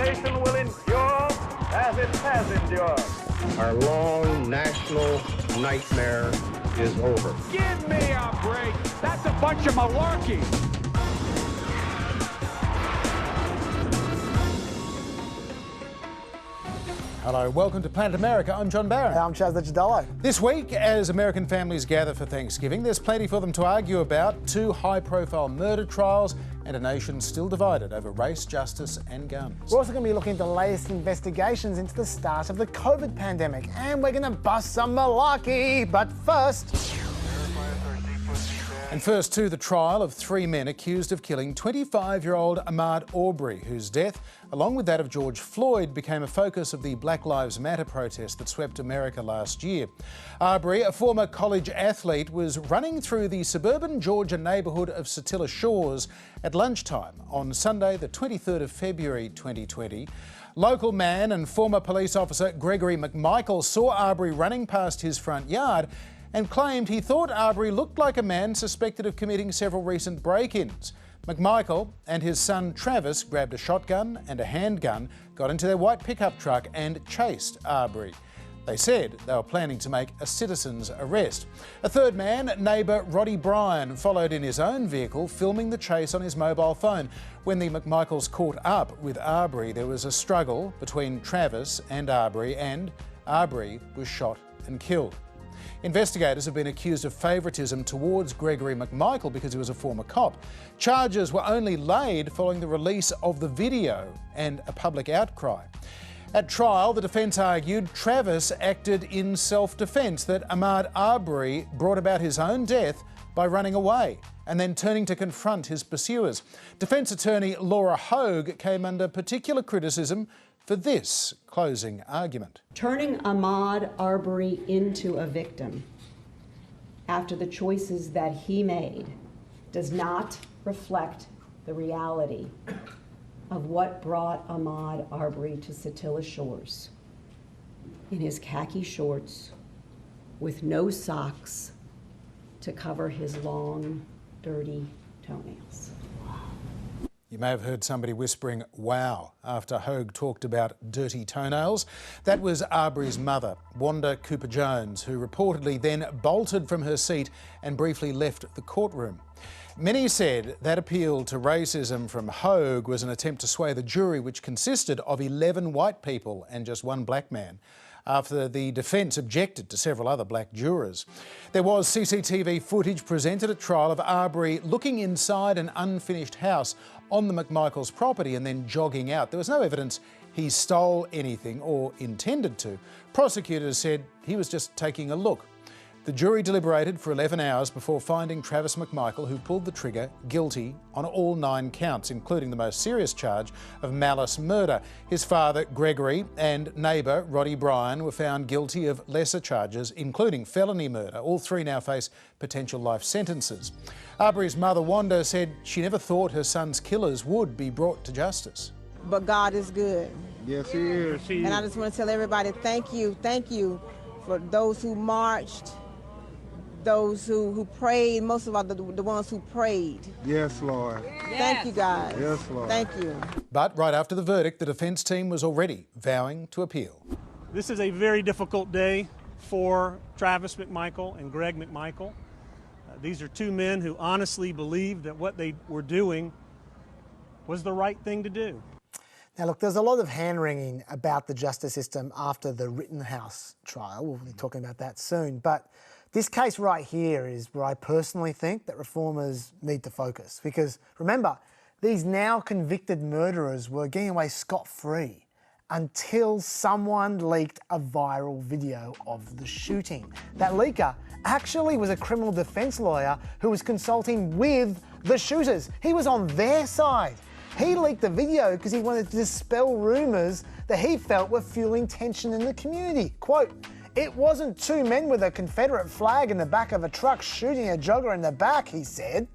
nation will endure as it has endured. Our long national nightmare is over. Give me a break. That's a bunch of malarkey. Hello, welcome to Planet America. I'm John Barron. I'm Chaz Licciardello. This week, as American families gather for Thanksgiving, there's plenty for them to argue about. 2 high-profile murder trials and a nation still divided over race, justice and guns. We're also going to be looking at the latest investigations into the start of the COVID pandemic, and we're going to bust some malarkey. But first... And first to the trial of 3 men accused of killing 25-year-old Ahmaud Arbery, whose death, along with that of George Floyd, became a focus of the Black Lives Matter protest that swept America last year. Arbery, a former college athlete, was running through the suburban Georgia neighbourhood of Satilla Shores at lunchtime on Sunday, the 23rd of February 2020. Local man and former police officer Gregory McMichael saw Arbery running past his front yard and claimed he thought Arbery looked like a man suspected of committing several recent break-ins. McMichael and his son Travis grabbed a shotgun and a handgun, got into their white pickup truck and chased Arbery. They said they were planning to make a citizen's arrest. A third man, neighbour Roddy Bryan, followed in his own vehicle, filming the chase on his mobile phone. When the McMichaels caught up with Arbery, there was a struggle between Travis and Arbery was shot and killed. Investigators have been accused of favouritism towards Gregory McMichael because he was a former cop. Charges were only laid following the release of the video and a public outcry. At trial, the defence argued Travis acted in self-defence, that Ahmaud Arbery brought about his own death by running away and then turning to confront his pursuers. Defence attorney Laura Hogue came under particular criticism for this closing argument. Turning Ahmaud Arbery into a victim after the choices that he made does not reflect the reality of what brought Ahmaud Arbery to Satilla Shores in his khaki shorts with no socks to cover his long, dirty toenails. You may have heard somebody whispering, wow, after Hogue talked about dirty toenails. That was Arbery's mother, Wanda Cooper-Jones, who reportedly then bolted from her seat and briefly left the courtroom. Many said that appeal to racism from Hogue was an attempt to sway the jury, which consisted of 11 white people and just 1 black man, after the defence objected to several other black jurors. There was CCTV footage presented at trial of Arbery looking inside an unfinished house on the McMichaels' property and then jogging out. There was no evidence he stole anything or intended to. Prosecutors said he was just taking a look. The jury deliberated for 11 hours before finding Travis McMichael, who pulled the trigger, guilty on all 9 counts, including the most serious charge of malice murder. His father, Gregory, and neighbour, Roddy Bryan, were found guilty of lesser charges, including felony murder. All 3 now face potential life sentences. Arbery's mother, Wanda, said she never thought her son's killers would be brought to justice. But God is good. Yes, he is. And I just want to tell everybody thank you for those who marched, those who prayed, most of all the ones who prayed. Yes, Lord. Thank you, guys. Yes, Lord. Thank you. But right after the verdict, the defence team was already vowing to appeal. This is a very difficult day for Travis McMichael and Greg McMichael. These are 2 men who honestly believed that what they were doing was the right thing to do. Now, look, there's a lot of hand-wringing about the justice system after the Rittenhouse trial. We'll be talking about that soon. But this case right here is where I personally think that reformers need to focus. Because remember, these now convicted murderers were getting away scot-free until someone leaked a viral video of the shooting. That leaker actually was a criminal defence lawyer who was consulting with the shooters. He was on their side. He leaked the video because he wanted to dispel rumours that he felt were fueling tension in the community. Quote, "It wasn't 2 men with a Confederate flag in the back of a truck shooting a jogger in the back," he said.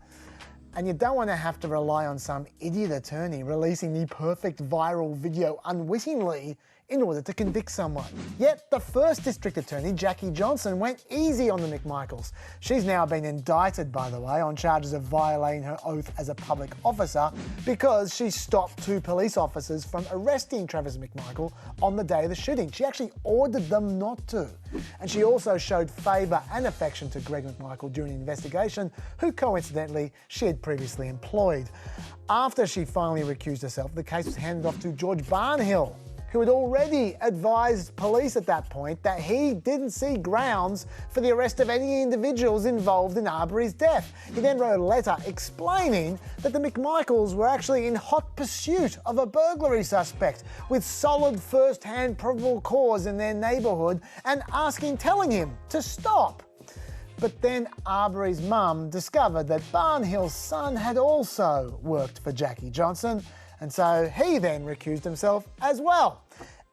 And you don't want to have to rely on some idiot attorney releasing the perfect viral video unwittingly in order to convict someone. Yet the first district attorney, Jackie Johnson, went easy on the McMichaels. She's now been indicted, by the way, on charges of violating her oath as a public officer because she stopped 2 police officers from arresting Travis McMichael on the day of the shooting. She actually ordered them not to. And she also showed favour and affection to Greg McMichael during the investigation, who coincidentally she had previously employed. After she finally recused herself, the case was handed off to George Barnhill, who had already advised police at that point that he didn't see grounds for the arrest of any individuals involved in Arbery's death. He then wrote a letter explaining that the McMichaels were actually in hot pursuit of a burglary suspect with solid first-hand probable cause in their neighbourhood and telling him to stop. But then Arbery's mum discovered that Barnhill's son had also worked for Jackie Johnson, and so he then recused himself as well.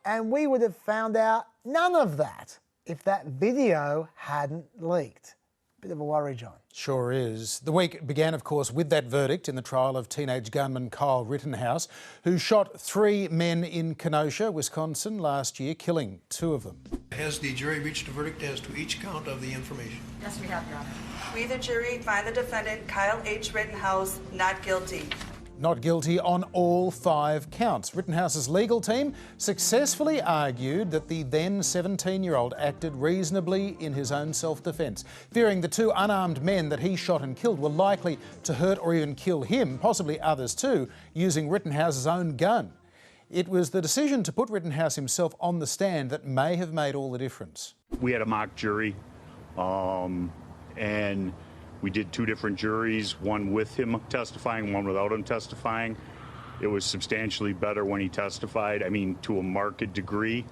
And we would have found out none of that if that video hadn't leaked. Bit of a worry, John. Sure is. The week began, of course, with that verdict in the trial of teenage gunman Kyle Rittenhouse, who shot 3 men in Kenosha, Wisconsin last year, killing 2 of them. Has the jury reached a verdict as to each count of the information? Yes, we have, Your Honor. We, the jury, find the defendant, Kyle H. Rittenhouse, not guilty. Not guilty on all 5 counts. Rittenhouse's legal team successfully argued that the then 17-year-old acted reasonably in his own self-defence, fearing the 2 unarmed men that he shot and killed were likely to hurt or even kill him, possibly others too, using Rittenhouse's own gun. It was the decision to put Rittenhouse himself on the stand that may have made all the difference. We had a mock jury, and we did 2 different juries, one with him testifying, one without him testifying. It was substantially better when he testified, to a marked degree,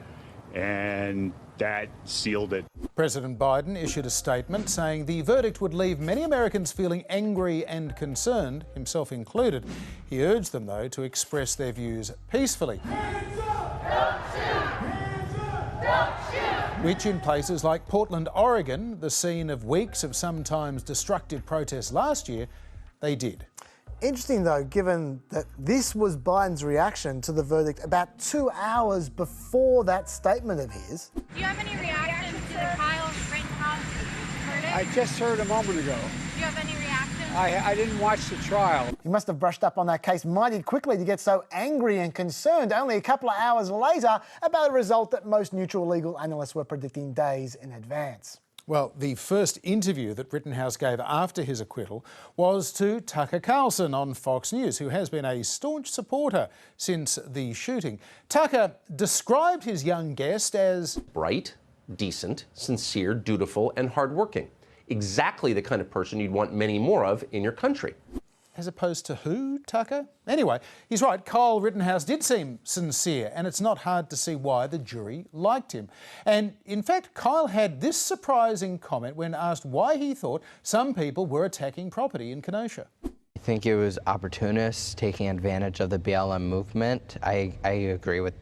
and that sealed it. President Biden issued a statement saying the verdict would leave many Americans feeling angry and concerned, himself included. He urged them, though, to express their views peacefully. Hands up! Don't shoot! Hands up! Don't shoot! Which in places like Portland, Oregon, the scene of weeks of sometimes destructive protests last year, they did. Interesting though, given that this was Biden's reaction to the verdict about 2 hours before that statement of his. Do you have any reaction to the Kyle Rittenhouse verdict? I just heard a moment ago. Do you have any reaction? I didn't watch the trial. He must have brushed up on that case mighty quickly to get so angry and concerned only a couple of hours later about a result that most neutral legal analysts were predicting days in advance. Well, the first interview that Rittenhouse gave after his acquittal was to Tucker Carlson on Fox News, who has been a staunch supporter since the shooting. Tucker described his young guest as bright, decent, sincere, dutiful, and hardworking. Exactly the kind of person you'd want many more of in your country. As opposed to who, Tucker? Anyway, he's right, Kyle Rittenhouse did seem sincere, and it's not hard to see why the jury liked him. And in fact, Kyle had this surprising comment when asked why he thought some people were attacking property in Kenosha. I think it was opportunists taking advantage of the BLM movement. I agree with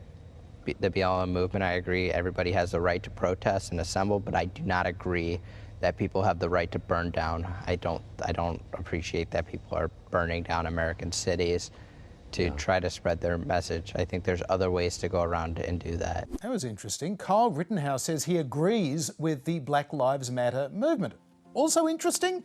the BLM movement. I agree everybody has the right to protest and assemble, but I do not agree that people have the right to burn down. I don't appreciate that people are burning down American cities to try to spread their message. I think there's other ways to go around and do that. That was interesting. Kyle Rittenhouse says he agrees with the Black Lives Matter movement. Also interesting,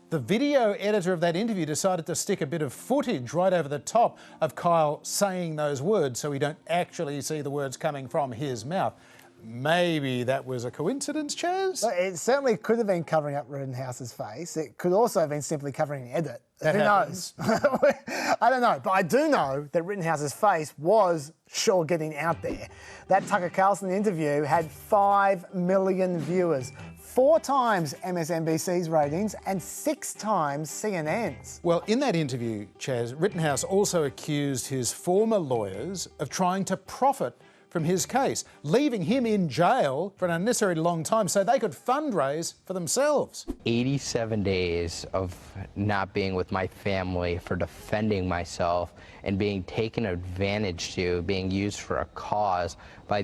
the video editor of that interview decided to stick a bit of footage right over the top of Kyle saying those words so we don't actually see the words coming from his mouth. Maybe that was a coincidence, Chaz? It certainly could have been covering up Rittenhouse's face. It could also have been simply covering an edit. That Who happens. knows? I don't know. But I do know that Rittenhouse's face was sure getting out there. That Tucker Carlson interview had 5 million viewers, 4 times MSNBC's ratings and 6 times CNN's. Well, in that interview, Chaz, Rittenhouse also accused his former lawyers of trying to profit from his case, leaving him in jail for an unnecessarily long time so they could fundraise for themselves. 87 days of not being with my family for defending myself and being taken advantage to, being used for a cause by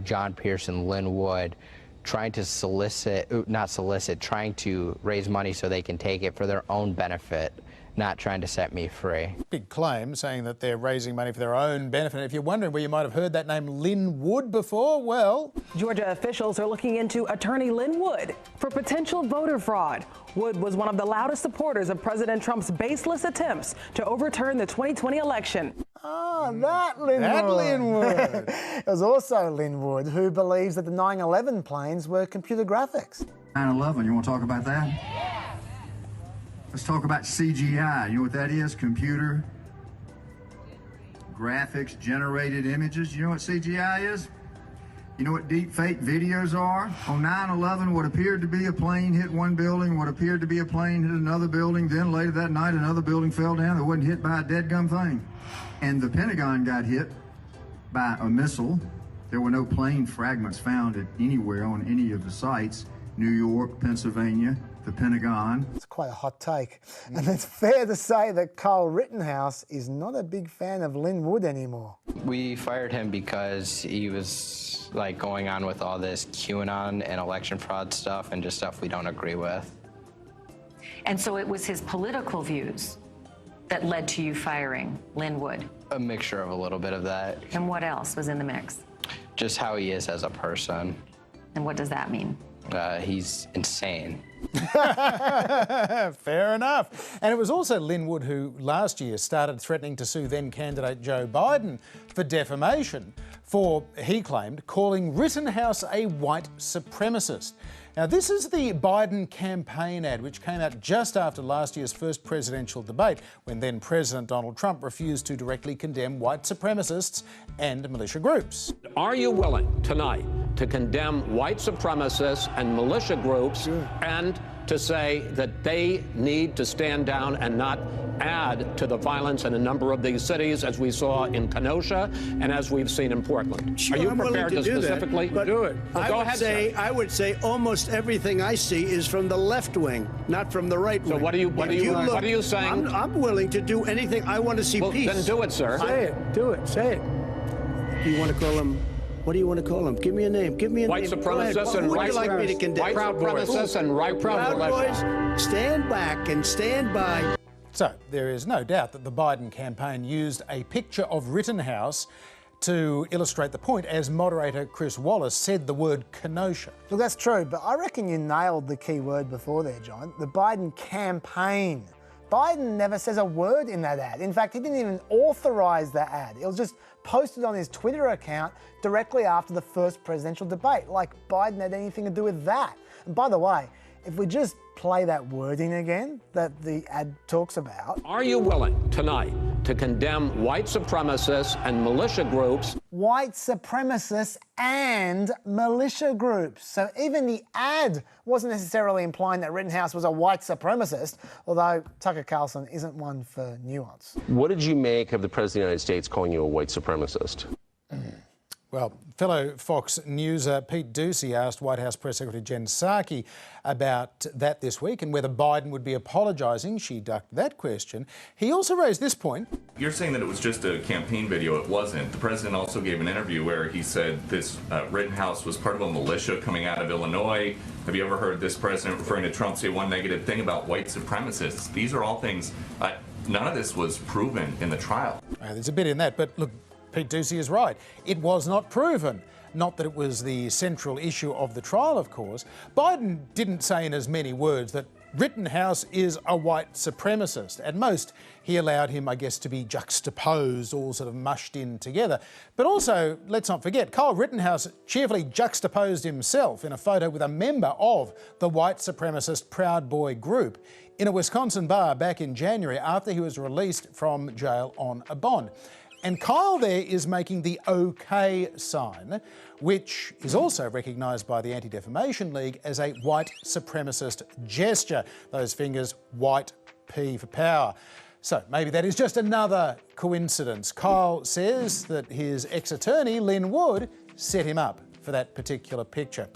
John Pierce and Lynn Wood, trying to trying to raise money so they can take it for their own benefit not trying to set me free. Big claim, saying that they're raising money for their own benefit. If you're wondering where you might have heard that name Lynn Wood before, well... Georgia officials are looking into attorney Lynn Wood for potential voter fraud. Wood was one of the loudest supporters of President Trump's baseless attempts to overturn the 2020 election. Oh, that Lynn Wood. It was also Lynn Wood who believes that the 9/11 planes were computer graphics. 9/11, you want to talk about that? Yeah. Let's talk about CGI. You know what that is? Computer graphics generated images. You know what CGI is? You know what deep fake videos are? On 9/11, what appeared to be a plane hit one building, what appeared to be a plane hit another building, then later that night another building fell down that wasn't hit by a dead-gum thing. And the Pentagon got hit by a missile. There were no plane fragments found anywhere on any of the sites. New York, Pennsylvania, the Pentagon. It's quite a hot take. And it's fair to say that Kyle Rittenhouse is not a big fan of Lynn Wood anymore. We fired him because he was like going on with all this QAnon and election fraud stuff and just stuff we don't agree with. And so it was his political views that led to you firing Lynn Wood? A mixture of a little bit of that. And what else was in the mix? Just how he is as a person. And what does that mean? He's insane. Fair enough. And it was also Lynn Wood who last year started threatening to sue then-candidate Joe Biden for defamation for, he claimed, calling Rittenhouse a white supremacist. Now, this is the Biden campaign ad, which came out just after last year's first presidential debate, when then-President Donald Trump refused to directly condemn white supremacists and militia groups. Are you willing tonight to condemn white supremacists and militia groups and to say that they need to stand down and not add to the violence in a number of these cities, as we saw in Kenosha and as we've seen in Portland? Sure, are you I'm prepared to specifically do it? Go ahead, I would say almost everything I see is from the left wing, not from the right wing. So what are you saying? I'm willing to do anything. I want to see peace. Then do it, sir. Say it. Do it. Say it. You want to call him? What do you want to call him? Give me a name. Give me a white name. Supremacists and white like me to condemn? White supremacists and Proud Boys, stand back and stand by. So there is no doubt that the Biden campaign used a picture of Rittenhouse to illustrate the point, as moderator Chris Wallace said the word Kenosha. Look, that's true, but I reckon you nailed the key word before there, John. The Biden campaign. Biden never says a word in that ad. In fact, he didn't even authorise that ad. It was just posted on his Twitter account directly after the first presidential debate, like Biden had anything to do with that. And by the way, if we just play that wording again that the ad talks about. Are you willing tonight to condemn white supremacists and militia groups? White supremacists and militia groups. So even the ad wasn't necessarily implying that Rittenhouse was a white supremacist, although Tucker Carlson isn't one for nuance. What did you make of the President of the United States calling you a white supremacist? Well, fellow Fox Newser Pete Doocy asked White House Press Secretary Jen Psaki about that this week and whether Biden would be apologising. She ducked that question. He also raised this point. You're saying that it was just a campaign video. It wasn't. The president also gave an interview where he said this Rittenhouse was part of a militia coming out of Illinois. Have you ever heard this president referring to Trump say one negative thing about white supremacists? These are all things, none of this was proven in the trial. There's a bit in that, but look, Pete Doocy is right. It was not proven. Not that it was the central issue of the trial, of course. Biden didn't say in as many words that Rittenhouse is a white supremacist. At most, he allowed him, I guess, to be juxtaposed, all sort of mushed in together. But also, let's not forget, Kyle Rittenhouse cheerfully juxtaposed himself in a photo with a member of the white supremacist Proud Boy group in a Wisconsin bar back in January after he was released from jail on a bond. And Kyle there is making the OK sign, which is also recognised by the Anti-Defamation League as a white supremacist gesture. Those fingers, white P for power. So maybe that is just another coincidence. Kyle says that his ex-attorney, Lynn Wood, set him up for that particular picture.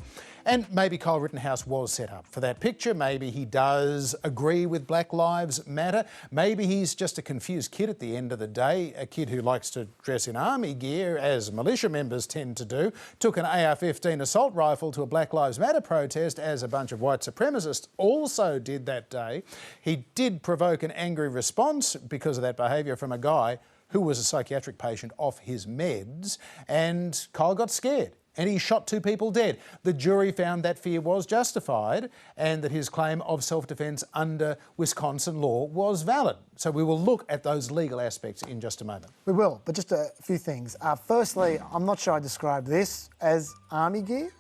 And maybe Kyle Rittenhouse was set up for that picture. Maybe he does agree with Black Lives Matter. Maybe he's just a confused kid at the end of the day, a kid who likes to dress in army gear, as militia members tend to do, took an AR-15 assault rifle to a Black Lives Matter protest, as a bunch of white supremacists also did that day. He did provoke an angry response because of that behaviour from a guy who was a psychiatric patient off his meds, and Kyle got scared and he shot 2 people dead. The jury found that fear was justified and that his claim of self-defence under Wisconsin law was valid. So we will look at those legal aspects in just a moment. We will, but just a few things. Firstly, I'm not sure I described this as army gear.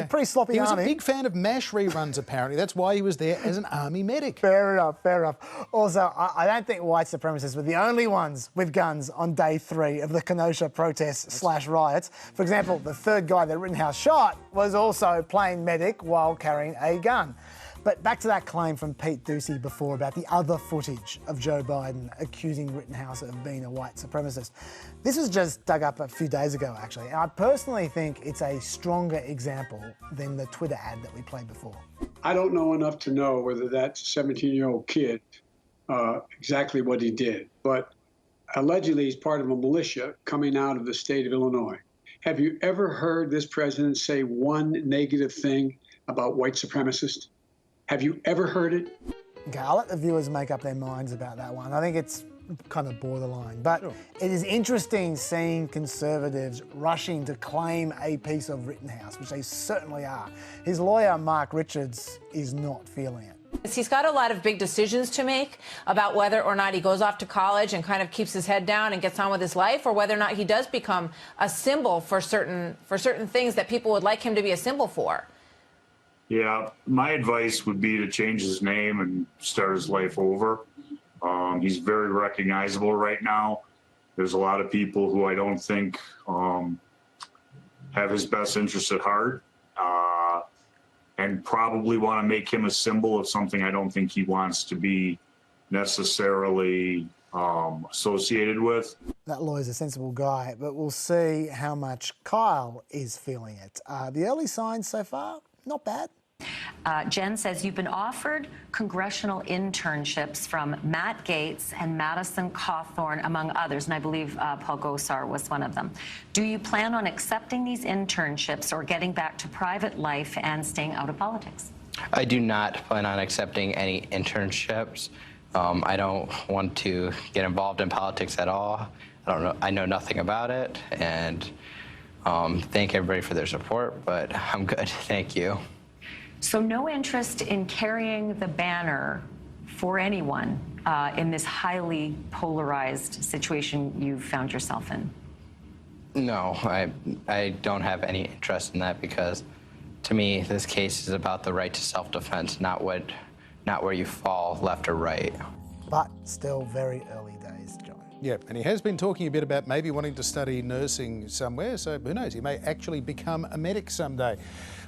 Pretty sloppy army. He was a big fan of MASH reruns, apparently. That's why he was there as an army medic. Fair enough, fair enough. Also, I don't think white supremacists were the only ones with guns on day 3 of the Kenosha protests / riots. For example, the 3rd guy that Rittenhouse shot was also playing medic while carrying a gun. But back to that claim from Pete Ducey before about the other footage of Joe Biden accusing Rittenhouse of being a white supremacist. This was just dug up a few days ago, actually, and I personally think it's a stronger example than the Twitter ad that we played before. I don't know enough to know whether that 17-year-old kid, exactly what he did, but allegedly he's part of a militia coming out of the state of Illinois. Have you ever heard this president say one negative thing about white supremacists? Have you ever heard it? Okay, I'll let the viewers make up their minds about that one. I think it's kind of borderline. But it is interesting seeing Conservatives rushing to claim a piece of Rittenhouse, which they certainly are. His lawyer, Mark Richards, is not feeling it. He's got a lot of big decisions to make about whether or not he goes off to college and kind of keeps his head down and gets on with his life, or whether or not he does become a symbol for certain things that people would like him to be a symbol for. Yeah, my advice would be to change his name and start his life over. He's very recognizable right now. There's a lot of people who I don't think have his best interests at heart and probably want to make him a symbol of something I don't think he wants to be necessarily associated with. That lawyer's a sensible guy, but we'll see how much Kyle is feeling it. The early signs so far, not bad. Jen says you've been offered congressional internships from Matt Gaetz and Madison Cawthorn, among others, and I believe Paul Gosar was one of them. Do you plan on accepting these internships or getting back to private life and staying out of politics? I do not plan on accepting any internships. I don't want to get involved in politics at all. I know nothing about it, and thank everybody for their support, but I'm good, thank you. So no interest in carrying the banner for anyone in this highly polarized situation you've found yourself in? No, I don't have any interest in that because, to me, this case is about the right to self-defense, not where you fall left or right. But still very early days, John. Yeah, and he has been talking a bit about maybe wanting to study nursing somewhere, so who knows, he may actually become a medic someday.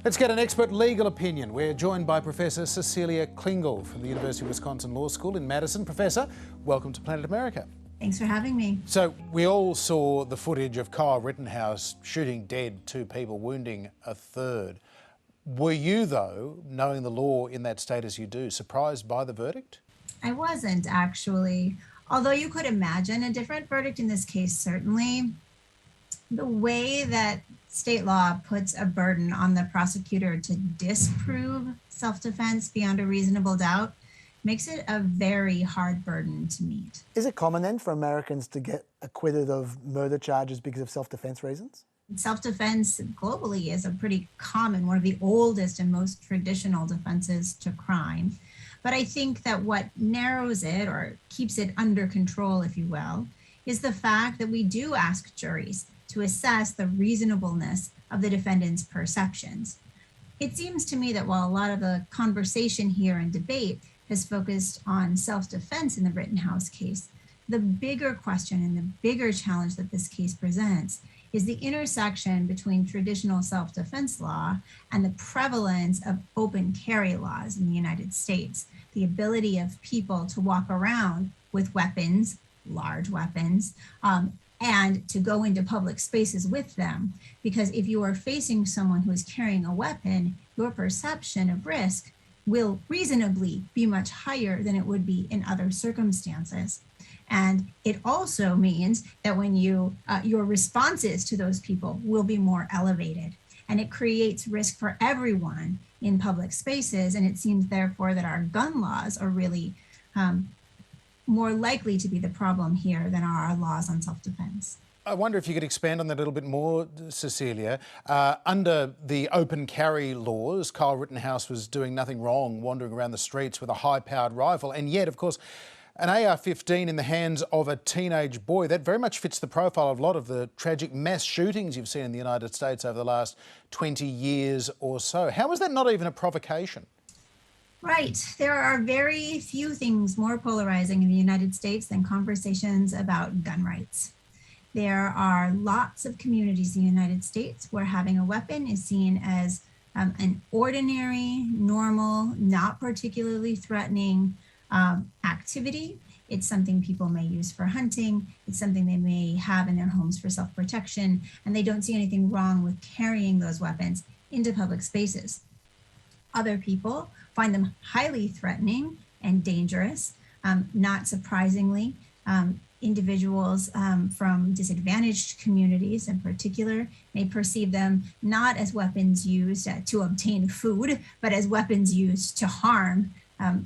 Let's get an expert legal opinion. We're joined by Professor Cecilia Klingel from the University of Wisconsin Law School in Madison. Professor, welcome to Planet America. Thanks for having me. So we all saw the footage of Kyle Rittenhouse shooting dead 2 people, wounding a 3rd. Were you, though, knowing the law in that state as you do, surprised by the verdict? I wasn't, actually. Although you could imagine a different verdict in this case, certainly. The way that state law puts a burden on the prosecutor to disprove self-defense beyond a reasonable doubt makes it a very hard burden to meet. Is it common then for Americans to get acquitted of murder charges because of self-defense reasons? Self-defense globally is a pretty common, one of the oldest and most traditional defenses to crime. But I think that what narrows it or keeps it under control, if you will, is the fact that we do ask juries to assess the reasonableness of the defendant's perceptions. It seems to me that while a lot of the conversation here and debate has focused on self-defense in the Rittenhouse case, the bigger question and the bigger challenge that this case presents is the intersection between traditional self-defense law and the prevalence of open carry laws in the United States, the ability of people to walk around with weapons, large weapons, and to go into public spaces with them. Because if you are facing someone who is carrying a weapon, your perception of risk will reasonably be much higher than it would be in other circumstances. And it also means that when your responses to those people will be more elevated. And it creates risk for everyone in public spaces. And it seems, therefore, that our gun laws are really more likely to be the problem here than are our laws on self-defense. I wonder if you could expand on that a little bit more, Cecilia. Under the open carry laws, Kyle Rittenhouse was doing nothing wrong, wandering around the streets with a high-powered rifle. And yet, of course, an AR-15 in the hands of a teenage boy, that very much fits the profile of a lot of the tragic mass shootings you've seen in the United States over the last 20 years or so. How is that not even a provocation? Right. There are very few things more polarizing in the United States than conversations about gun rights. There are lots of communities in the United States where having a weapon is seen as an ordinary, normal, not particularly threatening activity. It's something people may use for hunting. It's something they may have in their homes for self-protection, and they don't see anything wrong with carrying those weapons into public spaces. Other people find them highly threatening and dangerous. Not surprisingly, individuals from disadvantaged communities in particular may perceive them not as weapons used to obtain food, but as weapons used to harm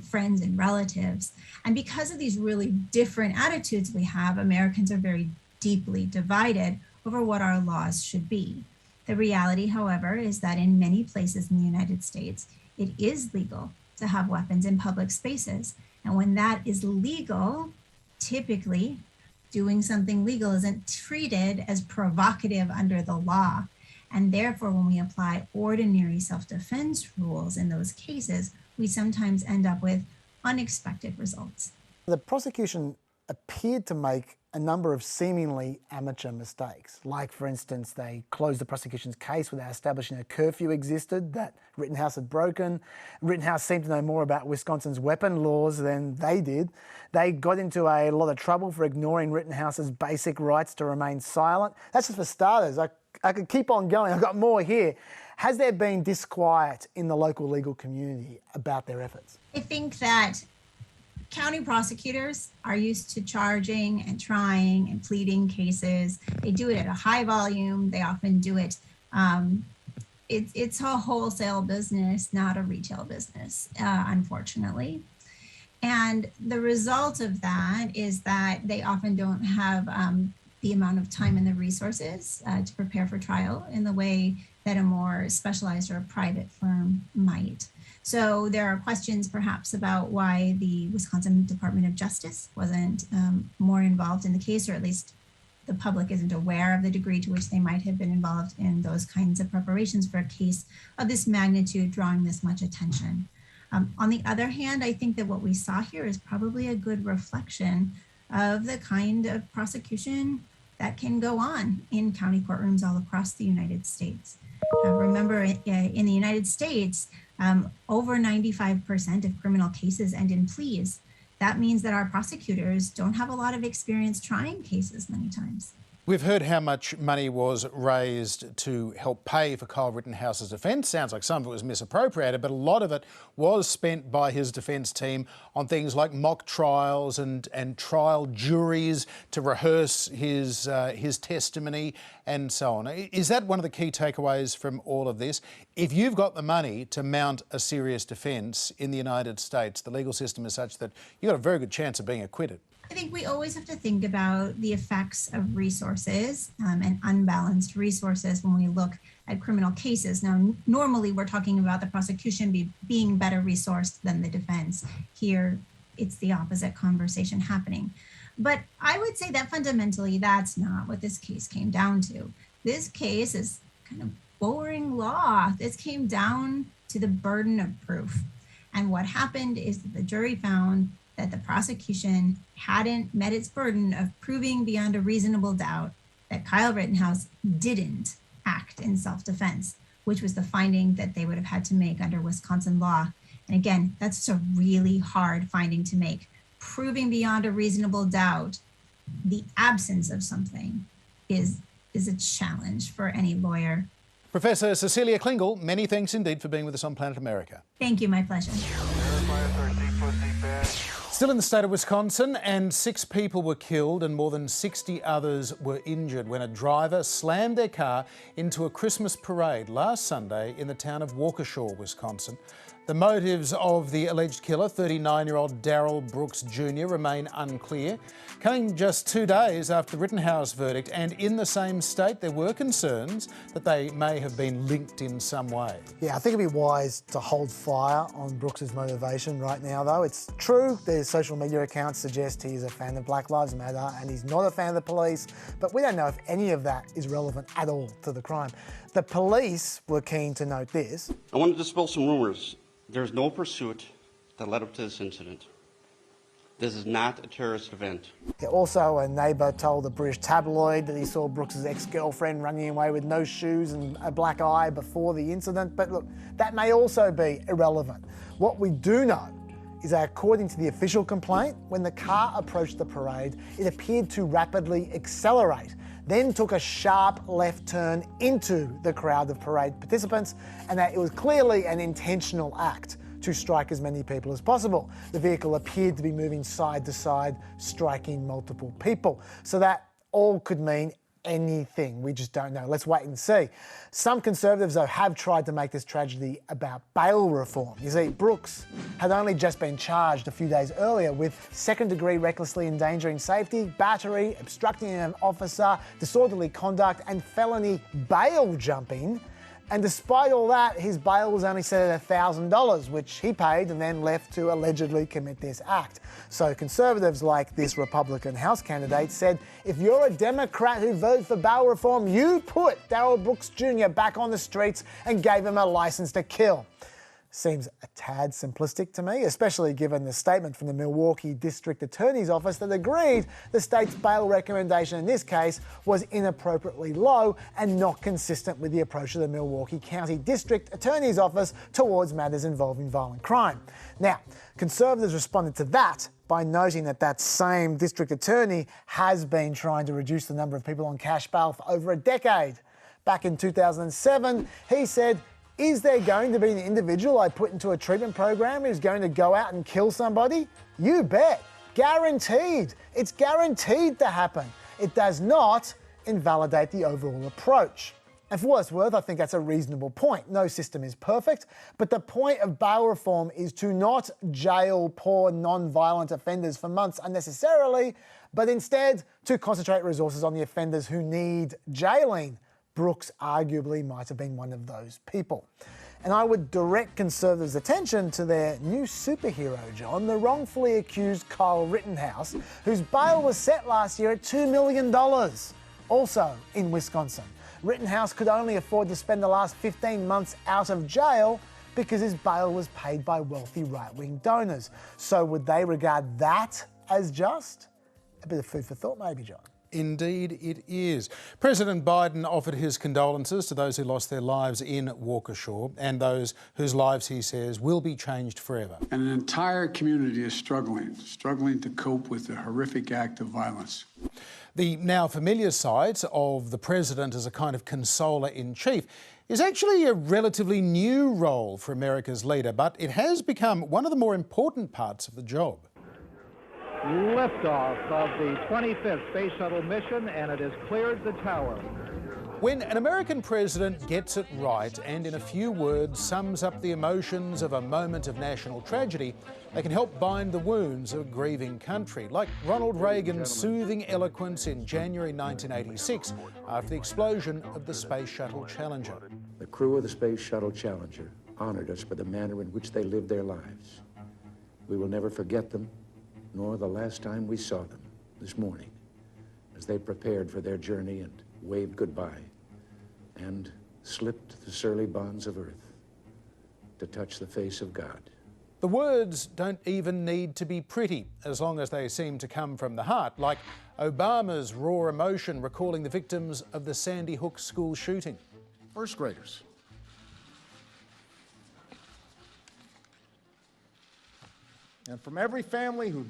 friends and relatives. And because of these really different attitudes we have, Americans are very deeply divided over what our laws should be. The reality, however, is that in many places in the United States, it is legal to have weapons in public spaces. And when that is legal, typically doing something legal isn't treated as provocative under the law. And therefore, when we apply ordinary self-defense rules in those cases, we sometimes end up with unexpected results. The prosecution appeared to make a number of seemingly amateur mistakes. Like, for instance, they closed the prosecution's case without establishing a curfew existed that Rittenhouse had broken. Rittenhouse seemed to know more about Wisconsin's weapon laws than they did. They got into a lot of trouble for ignoring Rittenhouse's basic rights to remain silent. That's just for starters. I could keep on going. I've got more here. Has there been disquiet in the local legal community about their efforts? I think that county prosecutors are used to charging and trying and pleading cases. They do it at a high volume. They often do it. It's a wholesale business, not a retail business, unfortunately. And the result of that is that they often don't have the amount of time and the resources to prepare for trial in the way that a more specialized or a private firm might. So there are questions perhaps about why the Wisconsin Department of Justice wasn't more involved in the case, or at least the public isn't aware of the degree to which they might have been involved in those kinds of preparations for a case of this magnitude drawing this much attention. On the other hand, I think that what we saw here is probably a good reflection of the kind of prosecution that can go on in county courtrooms all across the United States. Remember, in the United States, over 95% of criminal cases end in pleas. That means that our prosecutors don't have a lot of experience trying cases many times. We've heard how much money was raised to help pay for Kyle Rittenhouse's defence. Sounds like some of it was misappropriated, but a lot of it was spent by his defence team on things like mock trials and trial juries to rehearse his testimony and so on. Is that one of the key takeaways from all of this? If you've got the money to mount a serious defence in the United States, the legal system is such that you've got a very good chance of being acquitted. I think we always have to think about the effects of resources and unbalanced resources when we look at criminal cases. Now, normally we're talking about the prosecution being better resourced than the defense. Here, it's the opposite conversation happening. But I would say that fundamentally, that's not what this case came down to. This case is kind of boring law. This came down to the burden of proof. And what happened is that the jury found that the prosecution hadn't met its burden of proving beyond a reasonable doubt that Kyle Rittenhouse didn't act in self-defense, which was the finding that they would have had to make under Wisconsin law. And again, that's just a really hard finding to make. Proving beyond a reasonable doubt the absence of something is a challenge for any lawyer. Professor Cecilia Klingel, many thanks indeed for being with us on Planet America. Thank you, my pleasure. Still in the state of Wisconsin, and 6 people were killed and more than 60 others were injured when a driver slammed their car into a Christmas parade last Sunday in the town of Waukesha, Wisconsin. The motives of the alleged killer, 39-year-old Darrell Brooks Jr., remain unclear. Coming just 2 days after the Rittenhouse verdict, and in the same state, there were concerns that they may have been linked in some way. Yeah, I think it'd be wise to hold fire on Brooks's motivation right now, though. It's true, their social media accounts suggest he's a fan of Black Lives Matter and he's not a fan of the police, but we don't know if any of that is relevant at all to the crime. The police were keen to note this. I want to dispel some rumors. There's no pursuit that led up to this incident. This is not a terrorist event. Yeah, also, a neighbour told a British tabloid that he saw Brooks's ex-girlfriend running away with no shoes and a black eye before the incident. But look, that may also be irrelevant. What we do know is that according to the official complaint, when the car approached the parade, it appeared to rapidly accelerate, then took a sharp left turn into the crowd of parade participants, and that it was clearly an intentional act to strike as many people as possible. The vehicle appeared to be moving side to side, striking multiple people. So that all could mean anything. We just don't know. Let's wait and see. Some Conservatives, though, have tried to make this tragedy about bail reform. You see, Brooks had only just been charged a few days earlier with second-degree recklessly endangering safety, battery, obstructing an officer, disorderly conduct, and felony bail jumping. And despite all that, his bail was only set at $1,000, which he paid and then left to allegedly commit this act. So Conservatives, like this Republican House candidate, said, if you're a Democrat who voted for bail reform, you put Darrell Brooks Jr. back on the streets and gave him a license to kill. Seems a tad simplistic to me, especially given the statement from the Milwaukee District Attorney's Office that agreed the state's bail recommendation in this case was inappropriately low and not consistent with the approach of the Milwaukee County District Attorney's Office towards matters involving violent crime. Now, Conservatives responded to that by noting that that same district attorney has been trying to reduce the number of people on cash bail for over a decade. Back in 2007, he said, is there going to be an individual I put into a treatment program who's going to go out and kill somebody? You bet. Guaranteed. It's guaranteed to happen. It does not invalidate the overall approach. And for what it's worth, I think that's a reasonable point. No system is perfect, but the point of bail reform is to not jail poor non-violent offenders for months unnecessarily, but instead to concentrate resources on the offenders who need jailing. Brooks arguably might have been one of those people. And I would direct Conservatives' attention to their new superhero, John, the wrongfully accused Kyle Rittenhouse, whose bail was set last year at $2 million. Also in Wisconsin, Rittenhouse could only afford to spend the last 15 months out of jail because his bail was paid by wealthy right-wing donors. So would they regard that as just? A bit of food for thought maybe, John. Indeed it is. President Biden offered his condolences to those who lost their lives in Waukesha and those whose lives, he says, will be changed forever. And an entire community is struggling to cope with the horrific act of violence. The now familiar sight of the president as a kind of consoler-in-chief is actually a relatively new role for America's leader, but it has become one of the more important parts of the job. Liftoff of the 25th Space Shuttle mission, and it has cleared the tower. When an American president gets it right and in a few words sums up the emotions of a moment of national tragedy, they can help bind the wounds of a grieving country, like Ronald Reagan's soothing eloquence in January 1986 after the explosion of the Space Shuttle Challenger. The crew of the Space Shuttle Challenger honored us for the manner in which they lived their lives. We will never forget them, nor the last time we saw them this morning, as they prepared for their journey and waved goodbye and slipped the surly bonds of earth to touch the face of God. The words don't even need to be pretty, as long as they seem to come from the heart, like Obama's raw emotion recalling the victims of the Sandy Hook school shooting. First graders. And from every family who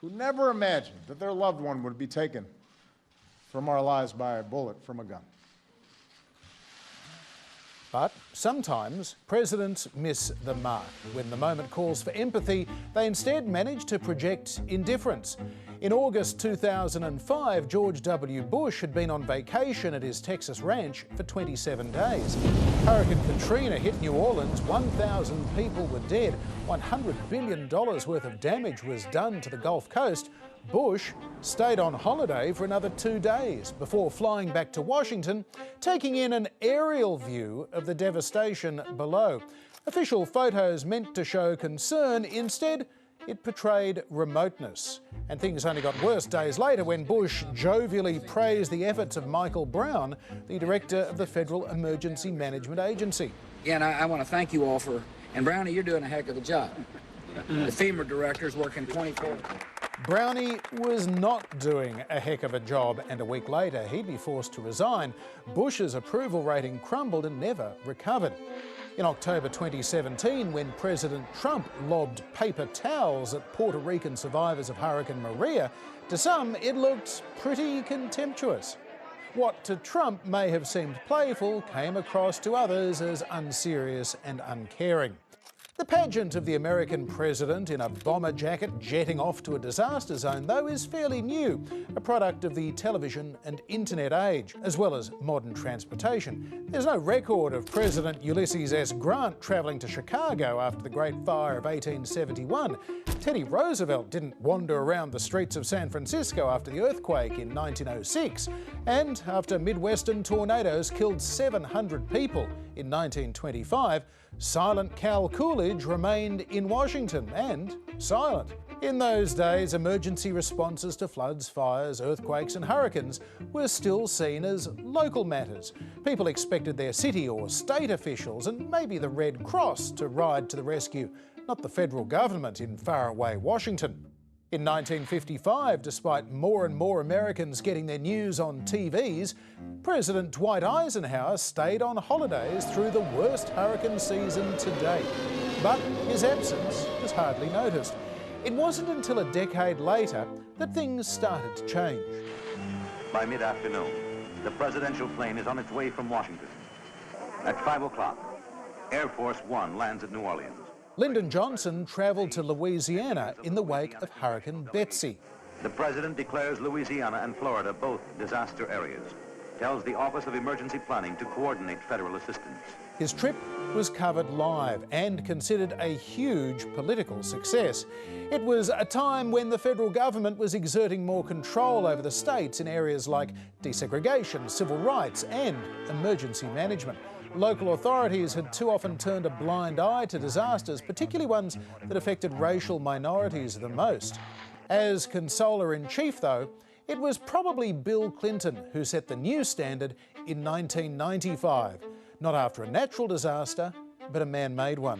never imagined that their loved one would be taken from our lives by a bullet from a gun. But sometimes presidents miss the mark. When the moment calls for empathy, they instead manage to project indifference. In August 2005, George W. Bush had been on vacation at his Texas ranch for 27 days. Hurricane Katrina hit New Orleans, 1,000 people were dead, $100 billion worth of damage was done to the Gulf Coast. Bush stayed on holiday for another 2 days before flying back to Washington, taking in an aerial view of the devastation below. Official photos meant to show concern, instead it portrayed remoteness. And things only got worse days later when Bush jovially praised the efforts of Michael Brown, the director of the Federal Emergency Management Agency. Again, I want to thank you all for, and Brownie, you're doing a heck of a job. The FEMA director's working 24. Brownie was not doing a heck of a job, and a week later he'd be forced to resign. Bush's approval rating crumbled and never recovered. In October 2017, when President Trump lobbed paper towels at Puerto Rican survivors of Hurricane Maria, to some it looked pretty contemptuous. What to Trump may have seemed playful came across to others as unserious and uncaring. The pageant of the American president in a bomber jacket jetting off to a disaster zone, though, is fairly new, a product of the television and internet age, as well as modern transportation. There's no record of President Ulysses S. Grant travelling to Chicago after the Great Fire of 1871. Teddy Roosevelt didn't wander around the streets of San Francisco after the earthquake in 1906. And after Midwestern tornadoes killed 700 people in 1925, silent Cal Coolidge remained in Washington and silent. In those days, emergency responses to floods, fires, earthquakes and hurricanes were still seen as local matters. People expected their city or state officials and maybe the Red Cross to ride to the rescue, not the federal government in faraway Washington. In 1955, despite more and more Americans getting their news on TVs, President Dwight Eisenhower stayed on holidays through the worst hurricane season to date. But his absence was hardly noticed. It wasn't until a decade later that things started to change. By mid-afternoon, the presidential plane is on its way from Washington. At 5 o'clock, Air Force One lands at New Orleans. Lyndon Johnson travelled to Louisiana in the wake of Hurricane Betsy. The president declares Louisiana and Florida both disaster areas, tells the Office of Emergency Planning to coordinate federal assistance. His trip was covered live and considered a huge political success. It was a time when the federal government was exerting more control over the states in areas like desegregation, civil rights and emergency management. Local authorities had too often turned a blind eye to disasters, particularly ones that affected racial minorities the most. As consoler-in-chief, though, it was probably Bill Clinton who set the new standard in 1995. Not after a natural disaster, but a man-made one.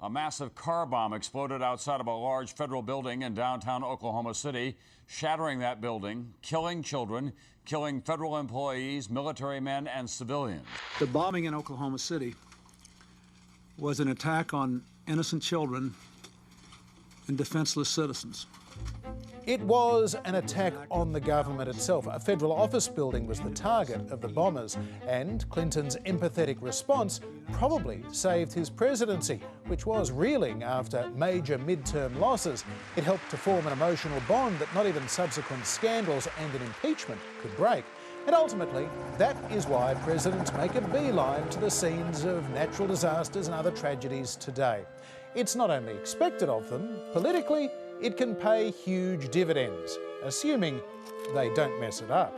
A massive car bomb exploded outside of a large federal building in downtown Oklahoma City, shattering that building, killing children, killing federal employees, military men, and civilians. The bombing in Oklahoma City was an attack on innocent children and defenseless citizens. It was an attack on the government itself. A federal office building was the target of the bombers, and Clinton's empathetic response probably saved his presidency, which was reeling after major midterm losses. It helped to form an emotional bond that not even subsequent scandals and an impeachment could break. And ultimately, that is why presidents make a beeline to the scenes of natural disasters and other tragedies today. It's not only expected of them, politically, it can pay huge dividends, assuming they don't mess it up.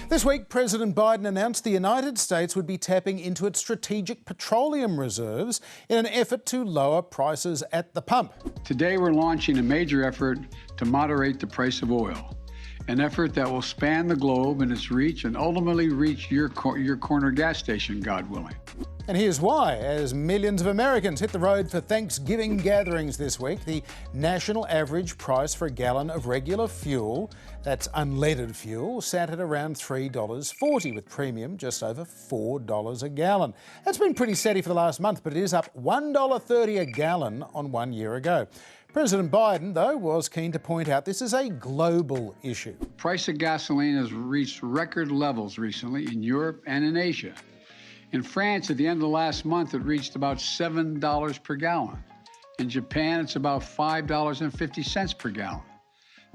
This week, President Biden announced the United States would be tapping into its strategic petroleum reserves in an effort to lower prices at the pump. Today, we're launching a major effort to moderate the price of oil. An effort that will span the globe in its reach and ultimately reach your corner gas station, God willing. And here's why. As millions of Americans hit the road for Thanksgiving gatherings this week, the national average price for a gallon of regular fuel, that's unleaded fuel, sat at around $3.40, with premium just over $4 a gallon. That's been pretty steady for the last month, but it is up $1.30 a gallon on 1 year ago. President Biden, though, was keen to point out this is a global issue. Price of gasoline has reached record levels recently in Europe and in Asia. In France, at the end of last month, it reached about $7 per gallon. In Japan, it's about $5.50 per gallon,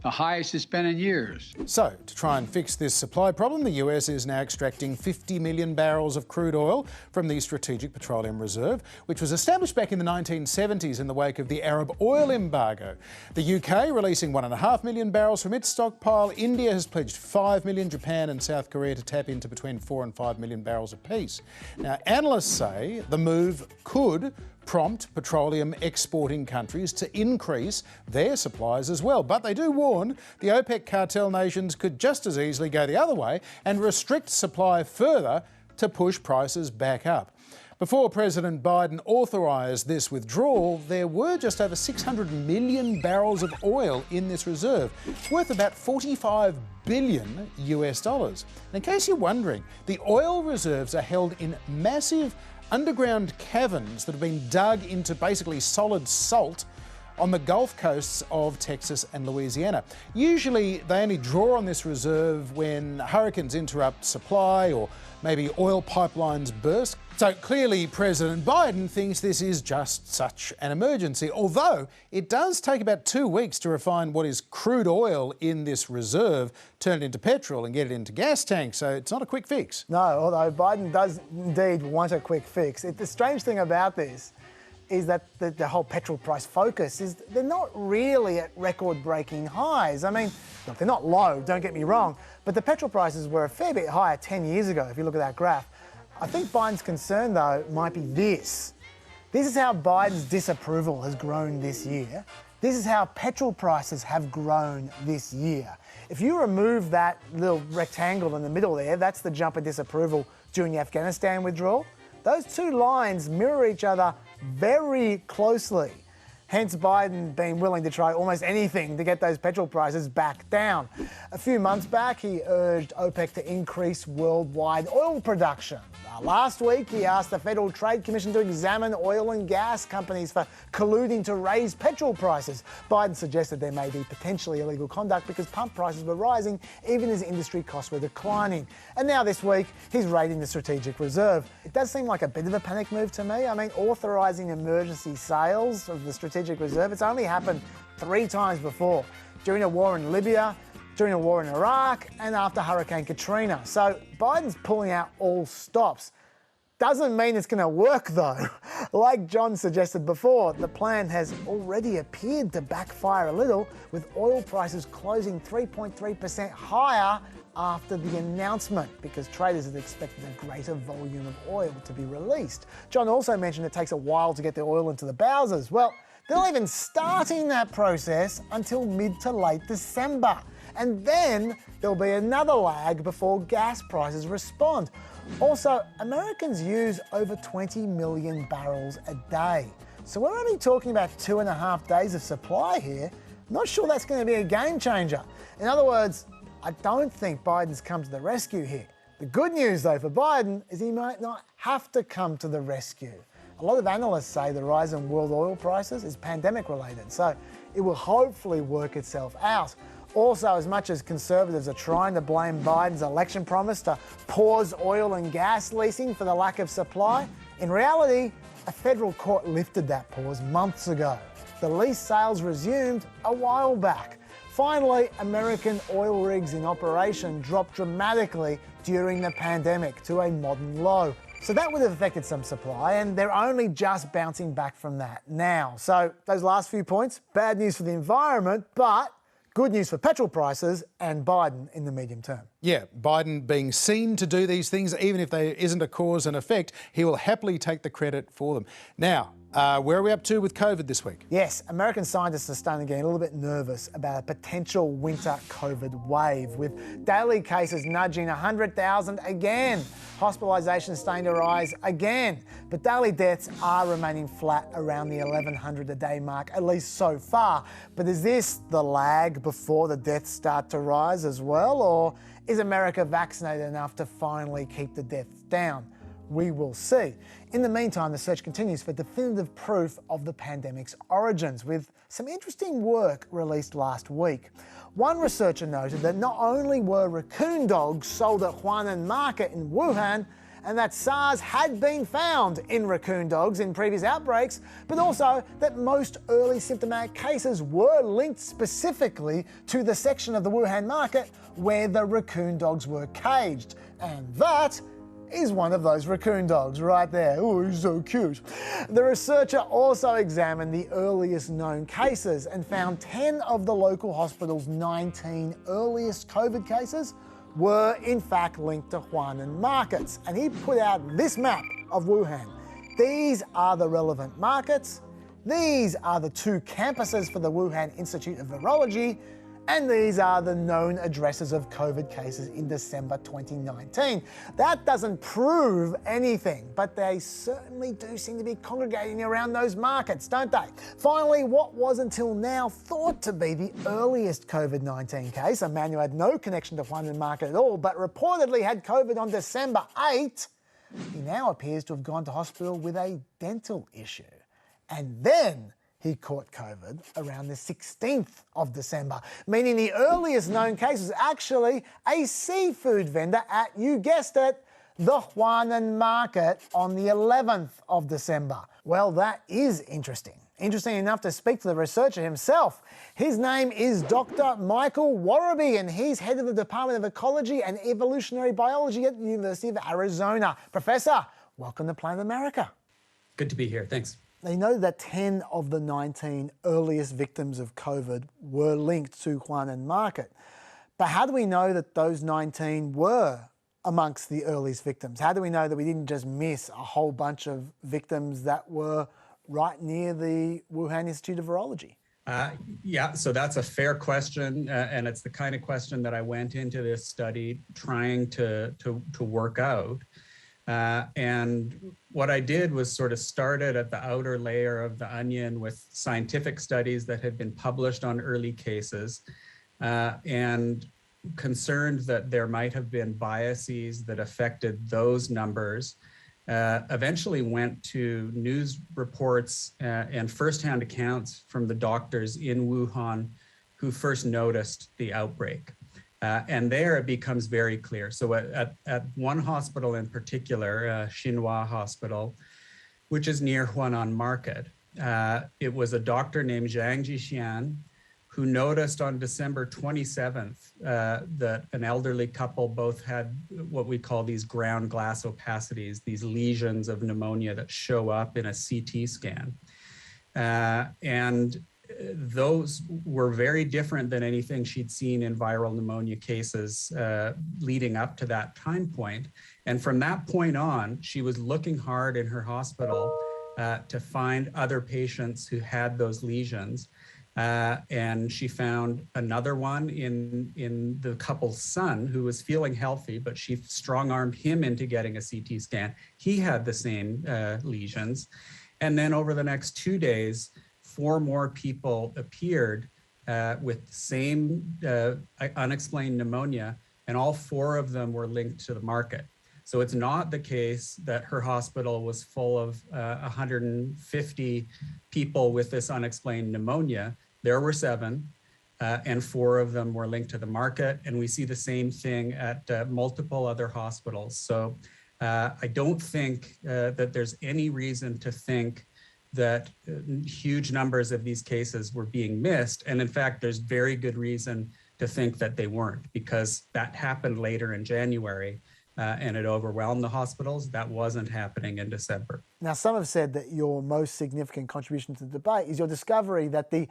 the highest it's been in years. So, to try and fix this supply problem, the US is now extracting 50 million barrels of crude oil from the Strategic Petroleum Reserve, which was established back in the 1970s in the wake of the Arab oil embargo. The UK releasing 1.5 million barrels from its stockpile. India has pledged 5 million, Japan and South Korea to tap into between 4 and 5 million barrels apiece. Now, analysts say the move could prompt petroleum exporting countries to increase their supplies as well. But they do warn the OPEC cartel nations could just as easily go the other way and restrict supply further to push prices back up. Before President Biden authorised this withdrawal, there were just over 600 million barrels of oil in this reserve, worth about $45 billion US. In case you're wondering, the oil reserves are held in massive underground caverns that have been dug into basically solid salt on the Gulf coasts of Texas and Louisiana. Usually they only draw on this reserve when hurricanes interrupt supply or maybe oil pipelines burst. So clearly President Biden thinks this is just such an emergency, although it does take about 2 weeks to refine what is crude oil in this reserve, turn it into petrol and get it into gas tanks, so it's not a quick fix. No, although Biden does indeed want a quick fix. The strange thing about this is that the whole petrol price focus is they're not really at record-breaking highs. I mean, look, they're not low, don't get me wrong, but the petrol prices were a fair bit higher 10 years ago, if you look at that graph. I think Biden's concern, though, might be this. This is how Biden's disapproval has grown this year. This is how petrol prices have grown this year. If you remove that little rectangle in the middle there, that's the jump in disapproval during the Afghanistan withdrawal. Those two lines mirror each other very closely. Hence Biden being willing to try almost anything to get those petrol prices back down. A few months back, he urged OPEC to increase worldwide oil production. Last week, he asked the Federal Trade Commission to examine oil and gas companies for colluding to raise petrol prices. Biden suggested there may be potentially illegal conduct because pump prices were rising even as industry costs were declining. And now this week, he's raiding the Strategic Reserve. It does seem like a bit of a panic move to me. I mean, authorising emergency sales of the Strategic Reserve, it's only happened 3 times before, during a war in Libya, during a war in Iraq, and after Hurricane Katrina. So Biden's pulling out all stops. Doesn't mean it's going to work, though. Like John suggested before, the plan has already appeared to backfire a little, with oil prices closing 3.3% higher after the announcement, because traders had expected a greater volume of oil to be released. John also mentioned it takes a while to get the oil into the bowsers. Well, they're not even starting that process until mid to late December. And then there'll be another lag before gas prices respond. Also, Americans use over 20 million barrels a day. So we're only talking about 2.5 days of supply here. Not sure that's going to be a game changer. In other words, I don't think Biden's come to the rescue here. The good news, though, for Biden is he might not have to come to the rescue. A lot of analysts say the rise in world oil prices is pandemic related, so it will hopefully work itself out. Also, as much as conservatives are trying to blame Biden's election promise to pause oil and gas leasing for the lack of supply, in reality, a federal court lifted that pause months ago. The lease sales resumed a while back. Finally, American oil rigs in operation dropped dramatically during the pandemic to a modern low. So that would have affected some supply, and they're only just bouncing back from that now. So those last few points, bad news for the environment, but good news for petrol prices and Biden in the medium term. Yeah, Biden being seen to do these things, even if there isn't a cause and effect, he will happily take the credit for them. Now, where are we up to with COVID this week? Yes, American scientists are starting to get a little bit nervous about a potential winter COVID wave, with daily cases nudging 100,000 again. hospitalisations starting to rise again, but daily deaths are remaining flat around the 1,100 a day mark, at least so far. But is this the lag before the deaths start to rise as well, or is America vaccinated enough to finally keep the deaths down? We will see. In the meantime, the search continues for definitive proof of the pandemic's origins, with some interesting work released last week. One researcher noted that not only were raccoon dogs sold at Huanan Market in Wuhan, and that SARS had been found in raccoon dogs in previous outbreaks, but also that most early symptomatic cases were linked specifically to the section of the Wuhan market where the raccoon dogs were caged. And that is one of those raccoon dogs right there. Oh, he's so cute. The researcher also examined the earliest known cases and found 10 of the local hospital's 19 earliest COVID cases were in fact linked to Huanan markets. And he put out this map of Wuhan. These are the relevant markets. These are the 2 campuses for the Wuhan Institute of Virology. And these are the known addresses of COVID cases in December 2019. That doesn't prove anything, but they certainly do seem to be congregating around those markets, don't they? Finally, what was until now thought to be the earliest COVID-19 case, a man who had no connection to Huanan Market at all, but reportedly had COVID on December 8, he now appears to have gone to hospital with a dental issue. And then he caught COVID around the 16th of December, meaning the earliest known case was actually a seafood vendor at, you guessed it, the Huanan Market on the 11th of December. Well, that is interesting. Interesting enough to speak to the researcher himself. His name is Dr. Michael Worraby, and he's head of the Department of Ecology and Evolutionary Biology at the University of Arizona. Professor, welcome to Planet America. Good to be here, thanks. They know that 10 of the 19 earliest victims of COVID were linked to Huanan Market. But how do we know that those 19 were amongst the earliest victims? How do we know that we didn't just miss a whole bunch of victims that were right near the Wuhan Institute of Virology? Yeah, so that's a fair question, and it's the kind of question that I went into this study trying to work out. And what I did was sort of started at the outer layer of the onion with scientific studies that had been published on early cases, and concerned that there might have been biases that affected those numbers. Eventually went to news reports and firsthand accounts from the doctors in Wuhan who first noticed the outbreak. And there it becomes very clear. So at one hospital in particular, Xinhua Hospital, which is near Huanan Market, it was a doctor named Zhang Jixian who noticed on December 27th that an elderly couple both had what we call these ground glass opacities, these lesions of pneumonia that show up in a CT scan. And those were very different than anything she'd seen in viral pneumonia cases leading up to that time point. And from that point on, she was looking hard in her hospital to find other patients who had those lesions. And she found another one in the couple's son who was feeling healthy, but she strong-armed him into getting a CT scan. He had the same lesions. And then over the next 2 days, 4 more people appeared with the same unexplained pneumonia, and all 4 of them were linked to the market. So it's not the case that her hospital was full of 150 people with this unexplained pneumonia. There were 7, and 4 of them were linked to the market. And we see the same thing at multiple other hospitals. So I don't think that there's any reason to think that huge numbers of these cases were being missed. And in fact, there's very good reason to think that they weren't, because that happened later in January and it overwhelmed the hospitals. That wasn't happening in December. Now, some have said that your most significant contribution to the debate is your discovery that the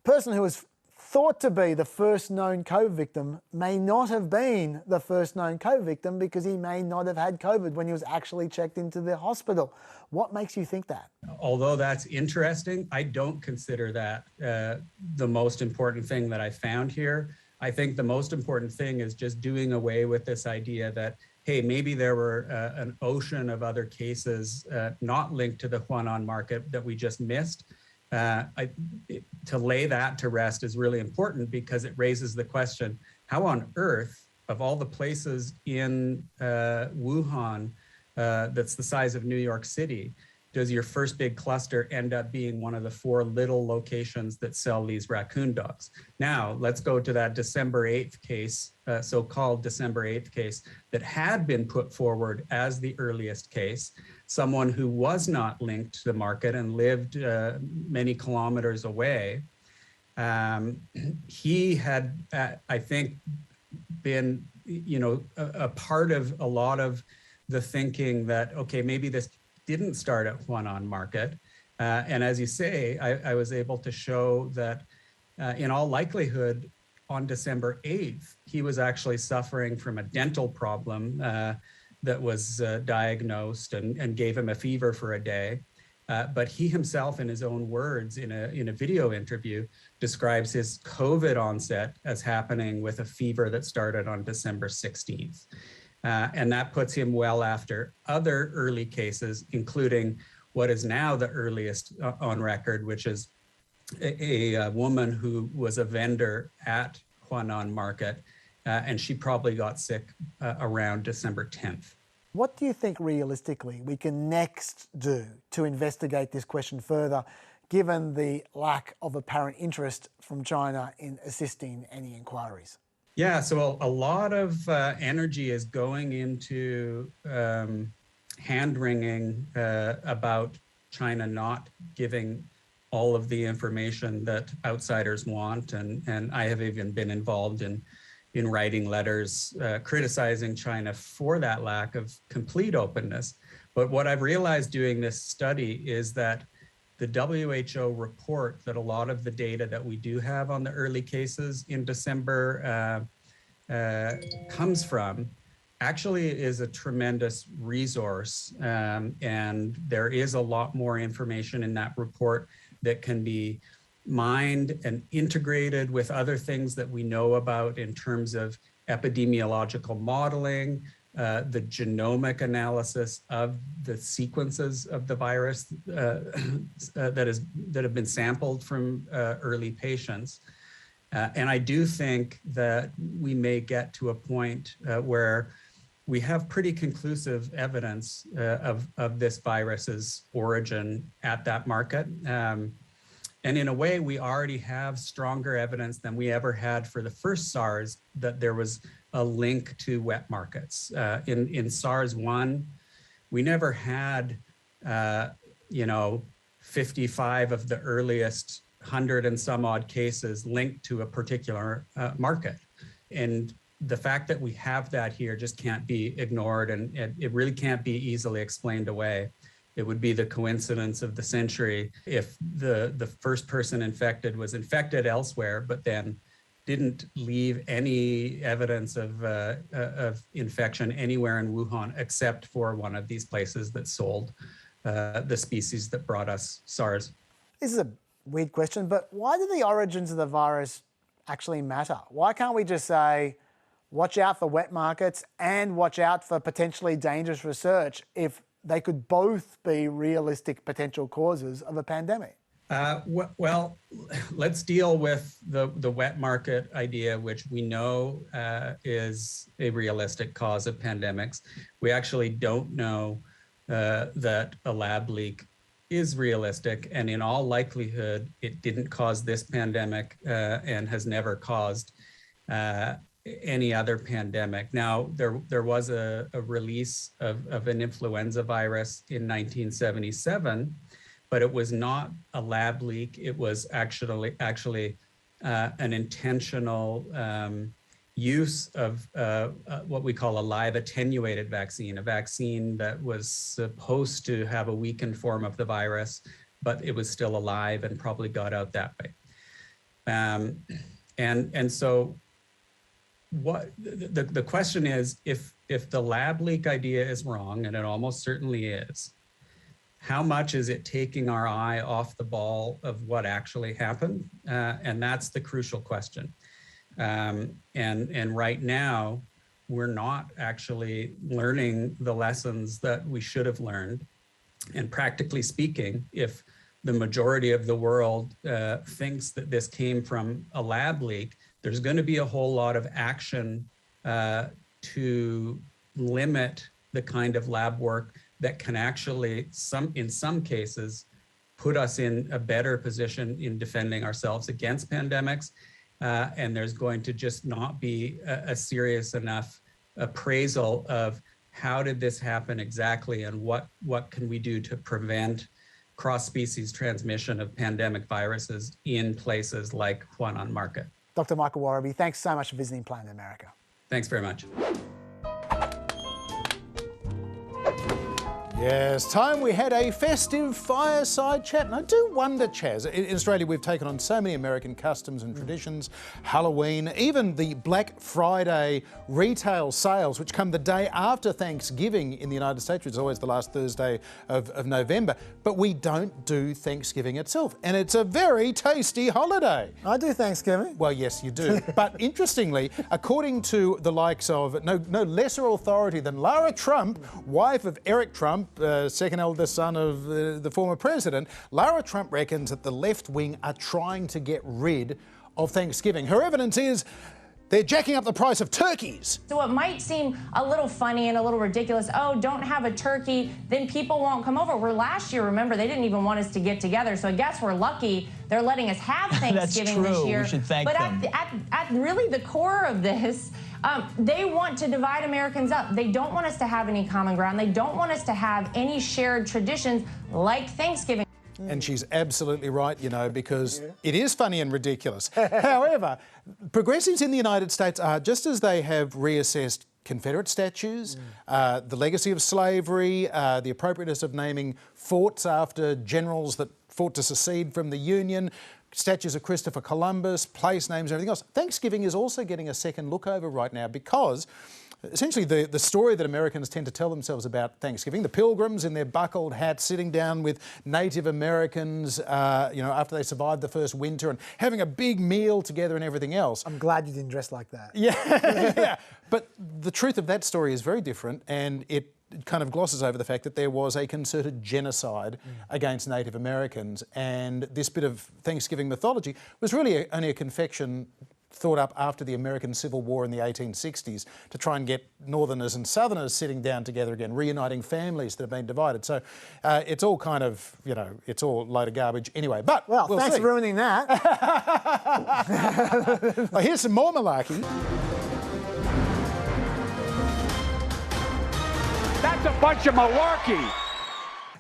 person who was thought to be the first known COVID victim may not have been the first known COVID victim because he may not have had COVID when he was actually checked into the hospital. What makes you think that? Although that's interesting, I don't consider that the most important thing that I found here. I think the most important thing is just doing away with this idea that hey, maybe there were an ocean of other cases not linked to the Huanan market that we just missed. To lay that to rest is really important because it raises the question, how on earth, of all the places in Wuhan that's the size of New York City, does your first big cluster end up being one of the 4 little locations that sell these raccoon dogs? Now, let's go to that December 8th case, so-called December 8th case, that had been put forward as the earliest case, someone who was not linked to the market and lived many kilometers away. He had, I think, been, a part of a lot of the thinking that, okay, maybe this didn't start at Huanan market. And as you say, I was able to show that in all likelihood, on December 8th, he was actually suffering from a dental problem that was diagnosed and gave him a fever for a day. But he himself, in his own words, in a video interview, describes his COVID onset as happening with a fever that started on December 16th. And that puts him well after other early cases, including what is now the earliest on record, which is a woman who was a vendor at Huanan Market, and she probably got sick around December 10th. What do you think realistically we can next do to investigate this question further, given the lack of apparent interest from China in assisting any inquiries? Yeah, so a lot of energy is going into hand-wringing about China not giving all of the information that outsiders want. And I have even been involved in writing letters criticizing China for that lack of complete openness. But what I've realized doing this study is that the WHO report that a lot of the data that we do have on the early cases in December comes from actually is a tremendous resource. And there is a lot more information in that report that can be mined and integrated with other things that we know about in terms of epidemiological modeling, the genomic analysis of the sequences of the virus that have been sampled from early patients. And I do think that we may get to a point where we have pretty conclusive evidence of this virus's origin at that market. And in a way, we already have stronger evidence than we ever had for the first SARS that there was a link to wet markets. In SARS-1, we never had, 55 of the earliest 100 and some odd cases linked to a particular market. And the fact that we have that here just can't be ignored, and it really can't be easily explained away. It would be the coincidence of the century if the first person infected was infected elsewhere, but then didn't leave any evidence of infection anywhere in Wuhan, except for one of these places that sold the species that brought us SARS. This is a weird question, but why do the origins of the virus actually matter? Why can't we just say, watch out for wet markets and watch out for potentially dangerous research if they could both be realistic potential causes of a pandemic? Well, let's deal with the wet market idea, which we know is a realistic cause of pandemics. We actually don't know that a lab leak is realistic, and in all likelihood, it didn't cause this pandemic and has never caused any other pandemic. Now, there was a release of an influenza virus in 1977, but it was not a lab leak. It was actually an intentional use of what we call a live attenuated vaccine, a vaccine that was supposed to have a weakened form of the virus, but it was still alive and probably got out that way. And so what the question is, if the lab leak idea is wrong, and it almost certainly is, how much is it taking our eye off the ball of what actually happened? And that's the crucial question. And right now, we're not actually learning the lessons that we should have learned. And practically speaking, if the majority of the world thinks that this came from a lab leak, there's going to be a whole lot of action to limit the kind of lab work that can actually, in some cases, put us in a better position in defending ourselves against pandemics. And there's going to just not be a serious enough appraisal of how did this happen exactly, and what can we do to prevent cross-species transmission of pandemic viruses in places like Wuhan Market. Dr. Michael Worreby, thanks so much for visiting Planet America. Thanks very much. Yes, time we had a festive fireside chat. And I do wonder, Chaz, in Australia we've taken on so many American customs and traditions, Halloween, even the Black Friday retail sales, which come the day after Thanksgiving in the United States, which is always the last Thursday of November. But we don't do Thanksgiving itself. And it's a very tasty holiday. I do Thanksgiving. Well, yes, you do. But interestingly, according to the likes of no lesser authority than Lara Trump, wife of Eric Trump, second eldest son of the former president, Lara Trump reckons that the left wing are trying to get rid of Thanksgiving. Her evidence is they're jacking up the price of turkeys. So it might seem a little funny and a little ridiculous. Oh, don't have a turkey, then people won't come over. Where last year, remember, they didn't even want us to get together. So I guess we're lucky they're letting us have Thanksgiving this year. We should thank them. At really the core of this, they want to divide Americans up. They don't want us to have any common ground. They don't want us to have any shared traditions like Thanksgiving. And she's absolutely right, you know, because it is funny and ridiculous. However, progressives in the United States are, just as they have reassessed Confederate statues, the legacy of slavery, the appropriateness of naming forts after generals that fought to secede from the Union, statues of Christopher Columbus, place names, everything else. Thanksgiving is also getting a second look over right now because essentially the story that Americans tend to tell themselves about Thanksgiving, the pilgrims in their buckled hats sitting down with Native Americans, after they survived the first winter and having a big meal together and everything else. I'm glad you didn't dress like that. Yeah. But the truth of that story is very different, and it kind of glosses over the fact that there was a concerted genocide against Native Americans, and this bit of Thanksgiving mythology was really only a confection thought up after the American Civil War in the 1860s to try and get Northerners and Southerners sitting down together again, reuniting families that have been divided. So it's all kind of, it's all a load of garbage anyway. But well, thanks see. for ruining that. Well, here's some more malarkey. That's a bunch of malarkey.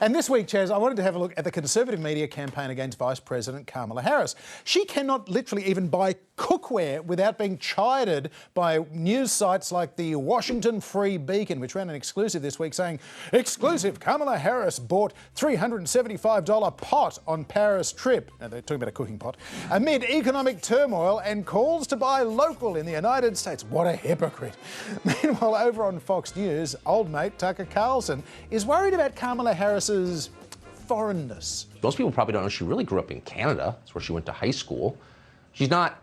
And this week, Chaz, I wanted to have a look at the Conservative media campaign against Vice President Kamala Harris. She cannot literally even buy cookware without being chided by news sites like the Washington Free Beacon, which ran an exclusive this week saying, exclusive, Kamala Harris bought $375 pot on Paris trip. Now, they're talking about a cooking pot. Amid economic turmoil and calls to buy local in the United States. What a hypocrite. Meanwhile, over on Fox News, old mate Tucker Carlson is worried about Kamala Harris's foreignness. Most people probably don't know she really grew up in Canada. That's where she went to high school. She's not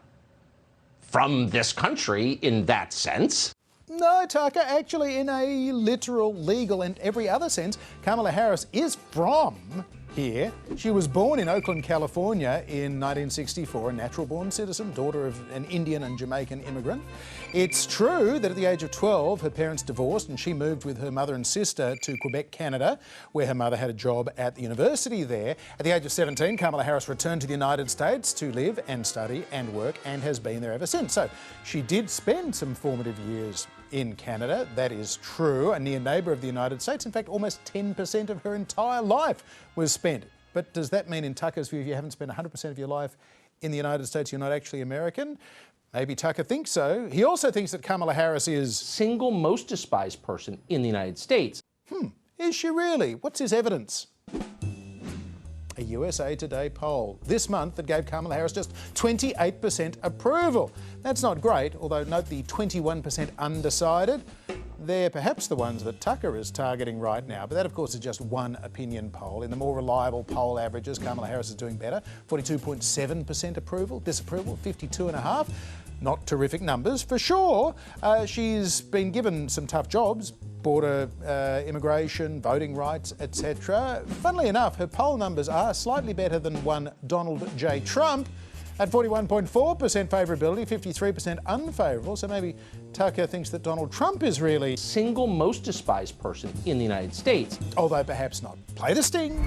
from this country in that sense. No, Tucker, actually in a literal, legal and every other sense, Kamala Harris is from here. She was born in Oakland, California in 1964, a natural-born citizen, daughter of an Indian and Jamaican immigrant. It's true that at the age of 12, her parents divorced and she moved with her mother and sister to Quebec, Canada, where her mother had a job at the university there. At the age of 17, Kamala Harris returned to the United States to live and study and work and has been there ever since. So she did spend some formative years in Canada, that is true, a near neighbour of the United States. In fact, almost 10% of her entire life was spent. But does that mean in Tucker's view, if you haven't spent 100% of your life in the United States, you're not actually American? Maybe Tucker thinks so. He also thinks that Kamala Harris is single most despised person in the United States. Is she really? What's his evidence? A USA Today poll this month that gave Kamala Harris just 28% approval. That's not great, although note the 21% undecided. They're perhaps the ones that Tucker is targeting right now, but that of course is just one opinion poll. In the more reliable poll averages, Kamala Harris is doing better. 42.7% approval, disapproval 52.5%. Not terrific numbers, for sure. She's been given some tough jobs, border immigration, voting rights, etc. Funnily enough, her poll numbers are slightly better than one Donald J. Trump at 41.4% favourability, 53% unfavourable. So maybe Tucker thinks that Donald Trump is really single most despised person in the United States. Although perhaps not. Play the sting.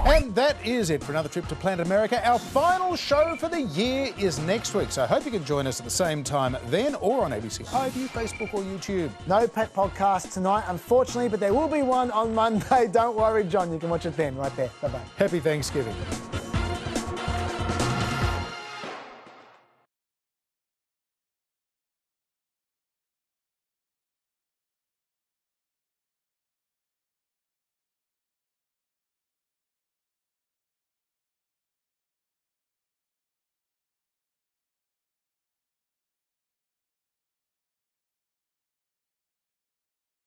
And that is it for another trip to Planet America. Our final show for the year is next week, so I hope you can join us at the same time then or on ABC iView, Facebook or YouTube. No pet podcast tonight, unfortunately, but there will be one on Monday. Don't worry, John, you can watch it then, right there. Bye-bye. Happy Thanksgiving.